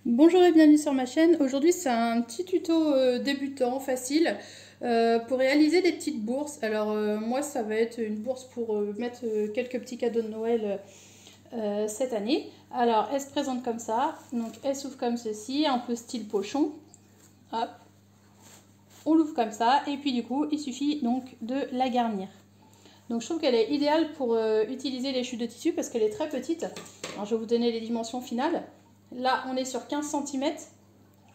Bonjour et bienvenue sur ma chaîne. Aujourd'hui c'est un petit tuto débutant, facile, pour réaliser des petites bourses. Alors moi ça va être une bourse pour mettre quelques petits cadeaux de Noël cette année. Alors elle se présente comme ça, donc elle s'ouvre comme ceci, un peu style pochon. Hop, on l'ouvre comme ça et puis du coup il suffit donc de la garnir. Donc je trouve qu'elle est idéale pour utiliser les chutes de tissu parce qu'elle est très petite. Alors je vais vous donner les dimensions finales. Là on est sur 15 cm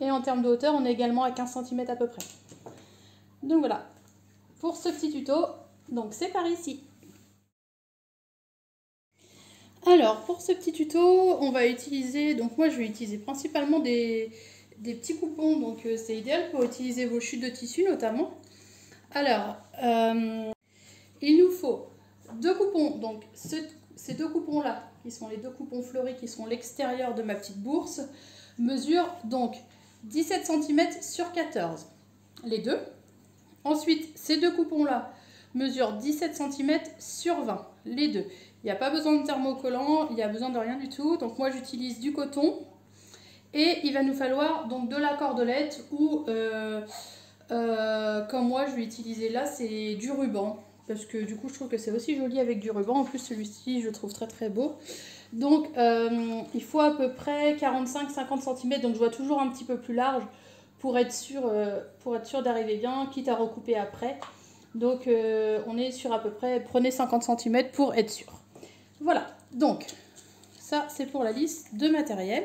et en termes de hauteur on est également à 15 cm à peu près. Donc voilà, pour ce petit tuto, donc c'est par ici. Alors pour ce petit tuto on va utiliser, donc moi je vais utiliser principalement des petits coupons, donc c'est idéal pour utiliser vos chutes de tissu notamment. Alors il nous faut deux coupons, donc ces deux coupons là, qui sont les deux coupons fleuris, qui sont l'extérieur de ma petite bourse, mesurent donc 17 cm sur 14, les deux. Ensuite, ces deux coupons là mesurent 17 cm sur 20, les deux. Il n'y a pas besoin de thermocollant, il n'y a besoin de rien du tout. Donc moi j'utilise du coton et il va nous falloir donc de la cordelette ou comme moi je vais utiliser là, c'est du ruban. Parce que du coup je trouve que c'est aussi joli avec du ruban. En plus celui-ci je le trouve très très beau. Donc il faut à peu près 45-50 cm. Donc je vois toujours un petit peu plus large pour être sûr d'arriver bien, quitte à recouper après. Donc on est sur à peu près, prenez 50 cm pour être sûr. Voilà, donc ça c'est pour la liste de matériel.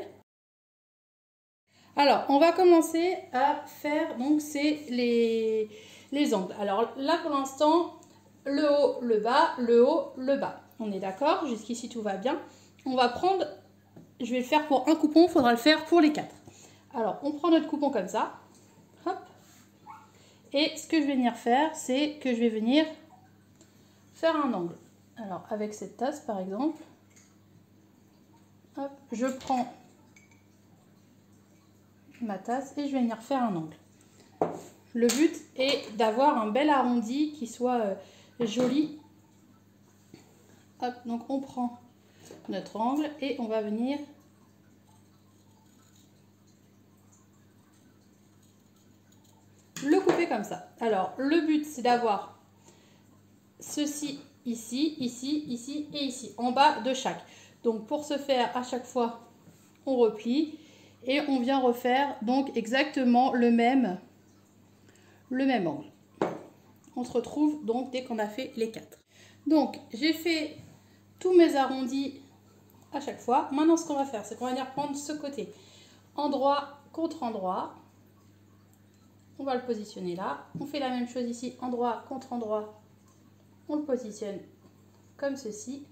Alors, on va commencer à faire, donc c'est les angles. Alors là, pour l'instant, le haut, le bas, le haut, le bas. On est d'accord? Jusqu'ici, tout va bien. On va prendre, je vais le faire pour un coupon, il faudra le faire pour les quatre. Alors, on prend notre coupon comme ça. Hop. Et ce que je vais venir faire, c'est que je vais venir faire un angle. Alors, avec cette tasse, par exemple, hop, je prends ma tasse et je vais venir faire un angle. Le but est d'avoir un bel arrondi qui soit joli. Hop, donc on prend notre angle et on va venir le couper comme ça. Alors le but c'est d'avoir ceci ici, ici, ici et ici, en bas de chaque. Donc pour ce faire, à chaque fois on replie et on vient refaire donc exactement le même angle. On se retrouve donc dès qu'on a fait les quatre. Donc j'ai fait tous mes arrondis à chaque fois. Maintenant ce qu'on va faire, c'est qu'on va venir prendre ce côté endroit contre endroit. On va le positionner là. On fait la même chose ici, endroit contre endroit. On le positionne comme ceci.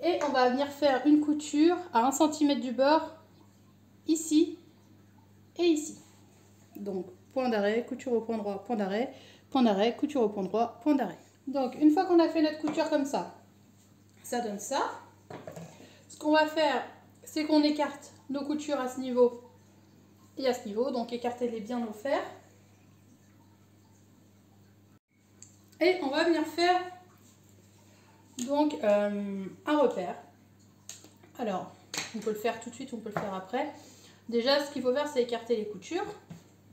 Et on va venir faire une couture à 1 cm du bord, ici et ici. Donc point d'arrêt, couture au point droit, point d'arrêt, couture au point droit, point d'arrêt. Donc une fois qu'on a fait notre couture comme ça donne ça. Ce qu'on va faire, c'est qu'on écarte nos coutures à ce niveau et à ce niveau. Donc écartez-les bien au fer. Et on va venir faire donc un repère. Alors, on peut le faire tout de suite, on peut le faire après. Déjà, ce qu'il faut faire, c'est écarter les coutures,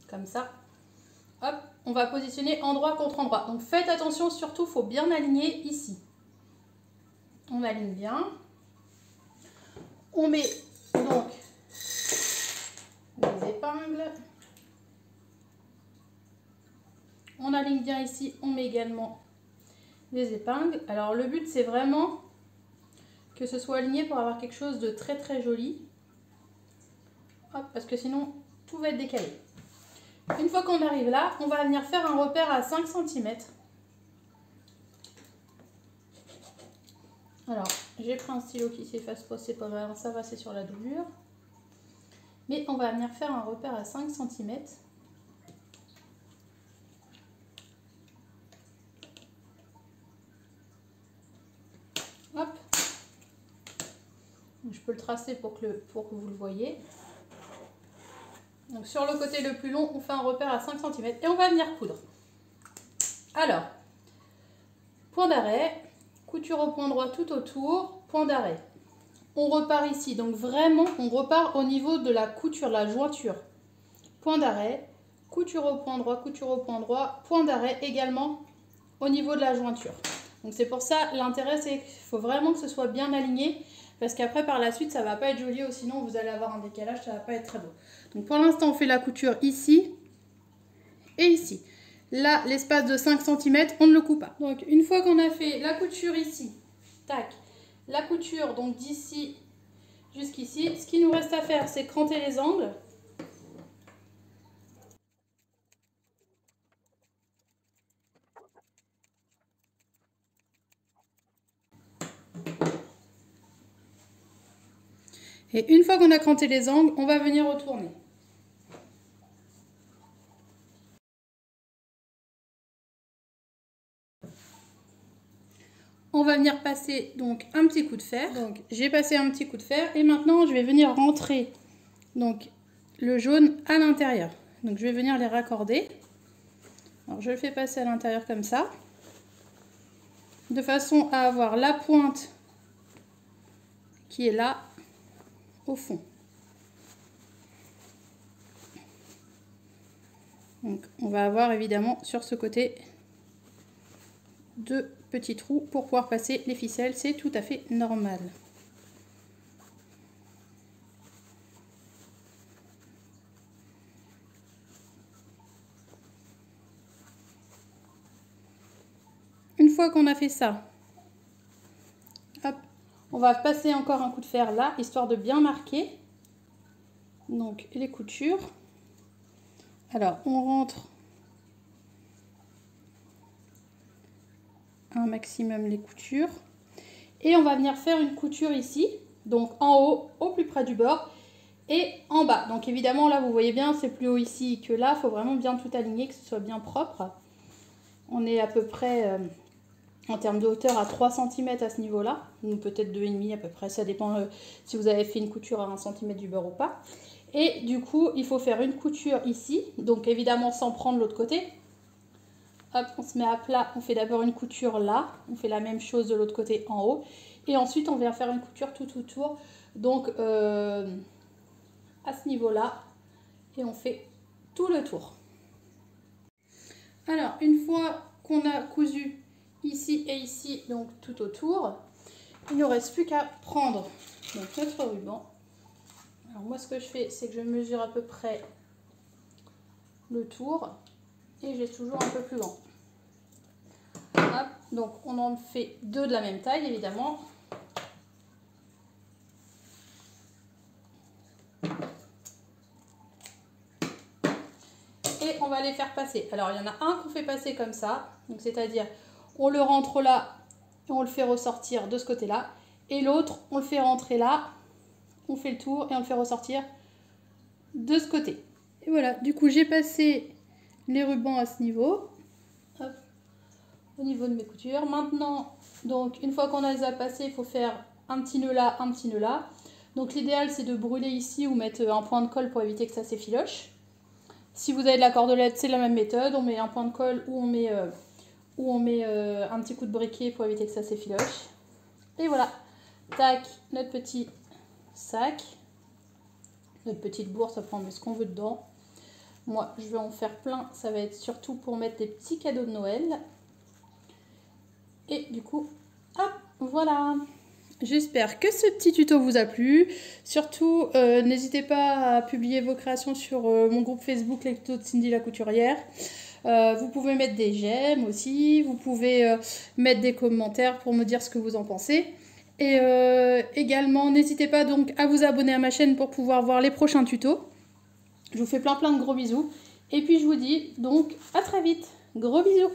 comme ça. Hop, on va positionner endroit contre endroit. Donc faites attention, surtout, il faut bien aligner ici. On aligne bien. On met donc les épingles. On aligne bien ici, on met également les épingles. Alors le but c'est vraiment que ce soit aligné pour avoir quelque chose de très très joli. Hop, parce que sinon tout va être décalé. Une fois qu'on arrive là, on va venir faire un repère à 5 cm. Alors j'ai pris un stylo qui s'efface pas, c'est pas grave, ça va, c'est sur la doublure. Mais on va venir faire un repère à 5 cm. Hop. Je peux le tracer pour que vous le voyez. Donc sur le côté le plus long, on fait un repère à 5 cm et on va venir coudre. Alors, point d'arrêt, couture au point droit tout autour, point d'arrêt. on repart ici. Donc vraiment, on repart au niveau de la couture, la jointure. Point d'arrêt, couture au point droit, couture au point droit, point d'arrêt également au niveau de la jointure. Donc c'est pour ça, l'intérêt c'est qu'il faut vraiment que ce soit bien aligné, parce qu'après par la suite ça va pas être joli, ou sinon vous allez avoir un décalage, ça va pas être très beau. Donc pour l'instant on fait la couture ici et ici. Là l'espace de 5 cm on ne le coupe pas. Donc une fois qu'on a fait la couture ici, tac, la couture donc d'ici jusqu'ici, ce qu'il nous reste à faire c'est cranter les angles. Et une fois qu'on a cranté les angles, on va venir retourner. On va venir passer donc un petit coup de fer. Donc j'ai passé un petit coup de fer et maintenant je vais venir rentrer donc le jaune à l'intérieur. Donc je vais venir les raccorder. Alors je le fais passer à l'intérieur comme ça, de façon à avoir la pointe qui est là au fond. Donc on va avoir évidemment sur ce côté 2 petits trous pour pouvoir passer les ficelles, c'est tout à fait normal. Une fois qu'on a fait ça, hop, on va passer encore un coup de fer là, histoire de bien marquer donc les coutures. Alors on rentre un maximum les coutures et on va venir faire une couture ici, donc en haut au plus près du bord et en bas. Donc évidemment là vous voyez bien c'est plus haut ici que là, il faut vraiment bien tout aligner, que ce soit bien propre. On est à peu près en termes de hauteur à 3 cm à ce niveau là, ou peut-être 2,5 à peu près, ça dépend si vous avez fait une couture à 1 cm du bord ou pas. Et du coup il faut faire une couture ici, donc évidemment sans prendre l'autre côté. Hop, on se met à plat, on fait d'abord une couture là, on fait la même chose de l'autre côté en haut, et ensuite on vient faire une couture tout autour, donc à ce niveau là, et on fait tout le tour. Alors une fois qu'on a cousu ici et ici, donc tout autour, il ne nous reste plus qu'à prendre donc notre ruban. Alors moi ce que je fais c'est que je mesure à peu près le tour et j'ai toujours un peu plus grand. Hop, donc on en fait 2 de la même taille évidemment. Et on va les faire passer. Alors il y en a un qu'on fait passer comme ça, donc c'est-à-dire on le rentre là et on le fait ressortir de ce côté-là, et l'autre on le fait rentrer là, on fait le tour et on le fait ressortir de ce côté. Et voilà, du coup j'ai passé les rubans à ce niveau. Hop, au niveau de mes coutures. Maintenant, donc une fois qu'on les a passés, il faut faire un petit nœud là, un petit nœud là. Donc l'idéal c'est de brûler ici ou mettre un point de colle pour éviter que ça s'effiloche. Si vous avez de la cordelette, c'est la même méthode, on met un point de colle ou on met un petit coup de briquet pour éviter que ça s'effiloche. Et voilà, tac, notre petit sac, notre petite bourse, après on met ce qu'on veut dedans. Moi je vais en faire plein, ça va être surtout pour mettre des petits cadeaux de Noël. Et du coup, hop, voilà. J'espère que ce petit tuto vous a plu. Surtout, n'hésitez pas à publier vos créations sur mon groupe Facebook Les Tutos de Cindy la Couturière. Vous pouvez mettre des j'aime aussi. Vous pouvez mettre des commentaires pour me dire ce que vous en pensez. Et également, n'hésitez pas donc à vous abonner à ma chaîne pour pouvoir voir les prochains tutos. Je vous fais plein de gros bisous. Et puis je vous dis donc à très vite. Gros bisous.